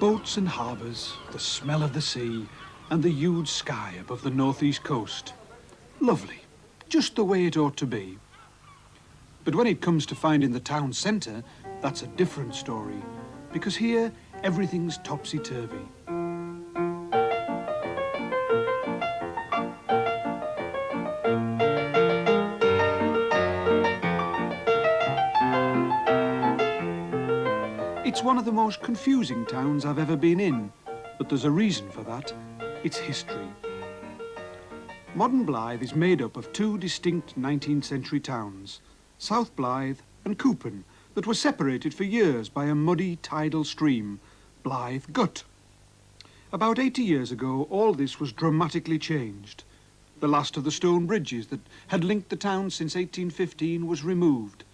Boats and harbours, the smell of the sea, and the huge sky above the northeast coast. Lovely, just the way it ought to be. But when it comes to finding the town centre, that's a different story, because here everything's topsy-turvy. It's one of the most confusing towns I've ever been in, but there's a reason for that. It's history. Modern Blyth is made up of two distinct 19th century towns, South Blyth and Coopen, that were separated for years by a muddy tidal stream, Blyth Gut. About 80 years ago, all this was dramatically changed. The last of the stone bridges that had linked the town since 1815 was removed.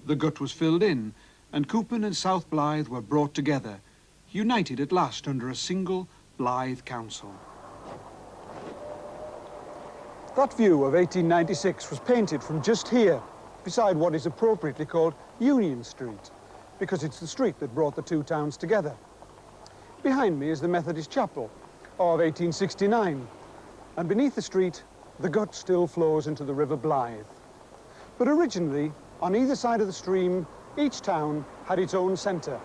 The gut was filled in, and Coopen and South Blyth were brought together, united at last under a single Blyth council. That view of 1896 was painted from just here, beside what is appropriately called Union Street, because it's the street that brought the two towns together. Behind me is the Methodist Chapel of 1869, and beneath the street, the gut still flows into the River Blyth. But originally, on either side of the stream, each town had its own centre.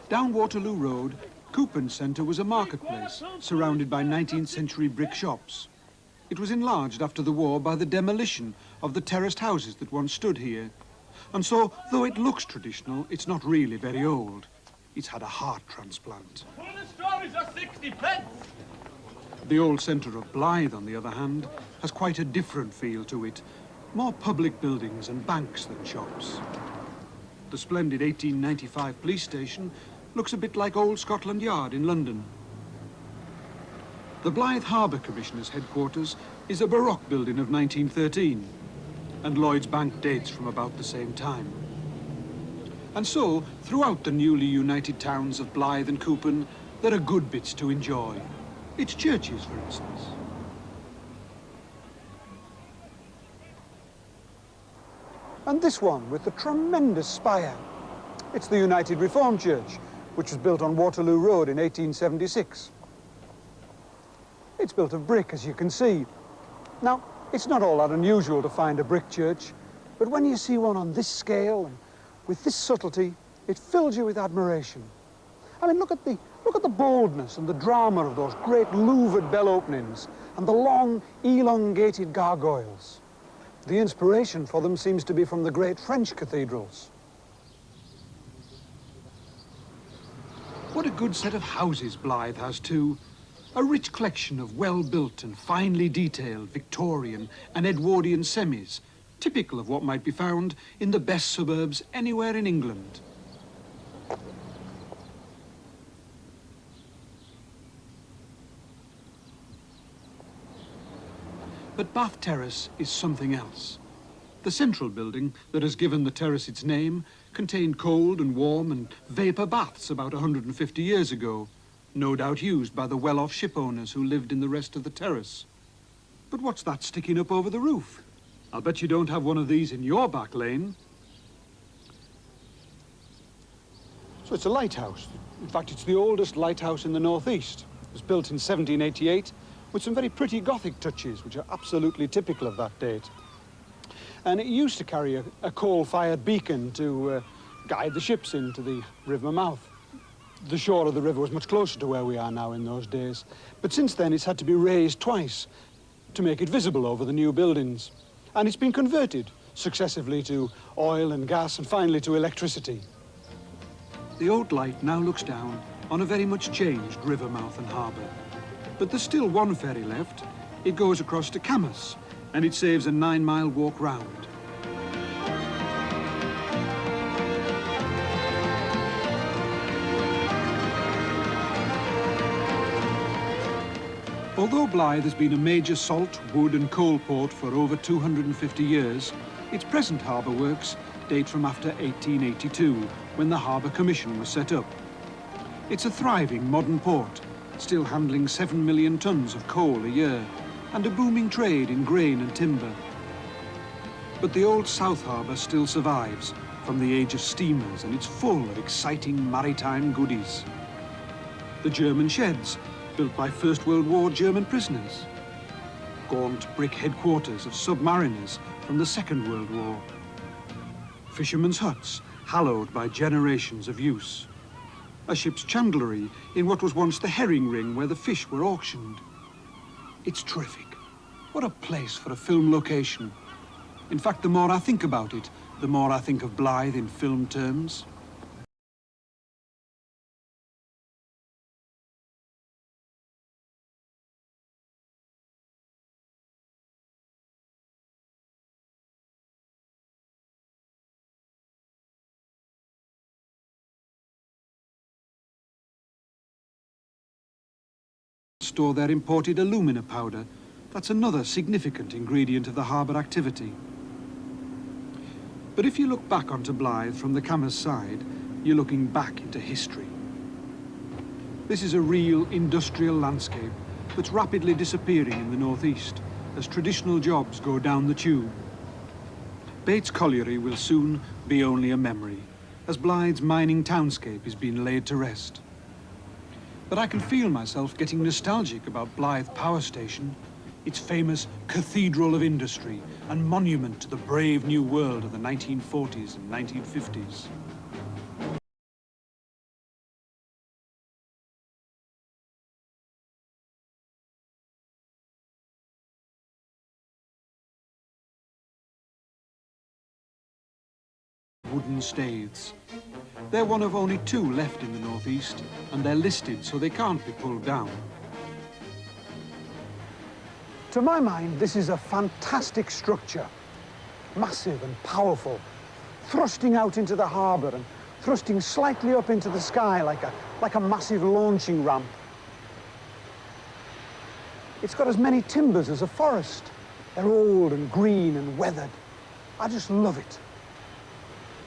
Down Waterloo Road, Coopen's centre was a marketplace surrounded by 19th century brick shops. It was enlarged after the war by the demolition of the terraced houses that once stood here. And so, though it looks traditional, it's not really very old. It's had a heart transplant. The strawberries are 60 pence. The old centre of Blyth, on the other hand, has quite a different feel to it. More public buildings and banks than shops. The splendid 1895 police station looks a bit like old Scotland Yard in London. The Blyth Harbour Commissioner's headquarters is a Baroque building of 1913, and Lloyd's Bank dates from about the same time. And so, throughout the newly united towns of Blyth and Coopen, there are good bits to enjoy. Its churches, for instance. And this one with the tremendous spire. It's the United Reformed Church, which was built on Waterloo Road in 1876. It's built of brick, as you can see. Now, it's not all that unusual to find a brick church, but when you see one on this scale and with this subtlety, it fills you with admiration. I mean, look at the boldness and the drama of those great louvered bell openings and the long, elongated gargoyles. The inspiration for them seems to be from the great French cathedrals. What a good set of houses Blyth has too. A rich collection of well-built and finely detailed Victorian and Edwardian semis, typical of what might be found in the best suburbs anywhere in England. But Bath Terrace is something else. The central building that has given the terrace its name contained cold and warm and vapour baths about 150 years ago, no doubt used by the well-off ship owners who lived in the rest of the terrace. But what's that sticking up over the roof? I'll bet you don't have one of these in your back lane. So it's a lighthouse. In fact, it's the oldest lighthouse in the northeast. It was built in 1788 with some very pretty Gothic touches, which are absolutely typical of that date. And it used to carry a coal-fired beacon to guide the ships into the river mouth. The shore of the river was much closer to where we are now in those days. But since then, it's had to be raised twice to make it visible over the new buildings. And it's been converted successively to oil and gas and finally to electricity. The old light now looks down on a very much changed river mouth and harbour. But there's still one ferry left. It goes across to Camas, and it saves a 9-mile walk round. Although Blyth has been a major salt, wood and coal port for over 250 years, its present harbour works date from after 1882, when the Harbour Commission was set up. It's a thriving modern port, still handling 7 million tonnes of coal a year, and a booming trade in grain and timber. But the old South Harbour still survives from the age of steamers, and it's full of exciting maritime goodies. The German sheds, built by First World War German prisoners. Gaunt brick headquarters of submariners from the Second World War. Fishermen's huts, hallowed by generations of use. A ship's chandlery in what was once the herring ring where the fish were auctioned. It's terrific. What a place for a film location. In fact, the more I think about it, the more I think of Blyth in film terms. Store their imported alumina powder. That's another significant ingredient of the harbour activity. But if you look back onto Blyth from the camera's side, you're looking back into history. This is a real industrial landscape that's rapidly disappearing in the northeast as traditional jobs go down the tube. Bates Colliery will soon be only a memory, as Blyth's mining townscape is being laid to rest. But I can feel myself getting nostalgic about Blyth Power Station, its famous cathedral of industry and monument to the brave new world of the 1940s and 1950s. Wooden staiths. They're one of only 2 left in the northeast, and they're listed so they can't be pulled down. To my mind, this is a fantastic structure. Massive and powerful, thrusting out into the harbour and thrusting slightly up into the sky like a massive launching ramp. It's got as many timbers as a forest. They're old and green and weathered. I just love it.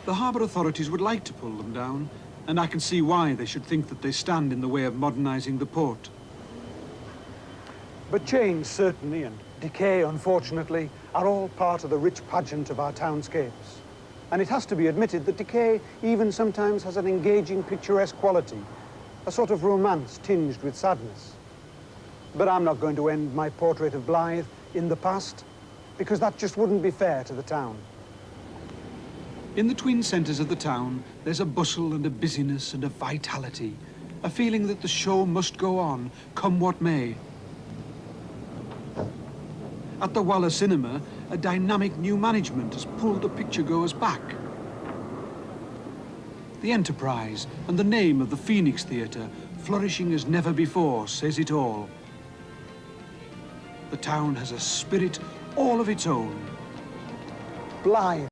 The harbour authorities would like to pull them down, and I can see why they should think that they stand in the way of modernising the port. But change, certainly, and decay, unfortunately, are all part of the rich pageant of our townscapes. And it has to be admitted that decay even sometimes has an engaging, picturesque quality, a sort of romance tinged with sadness. But I'm not going to end my portrait of Blyth in the past, because that just wouldn't be fair to the town. In the twin centres of the town, there's a bustle and a busyness and a vitality, a feeling that the show must go on, come what may. At the Walla Cinema, a dynamic new management has pulled the picture-goers back. The enterprise and the name of the Phoenix Theatre, flourishing as never before, says it all. The town has a spirit all of its own. Blyth.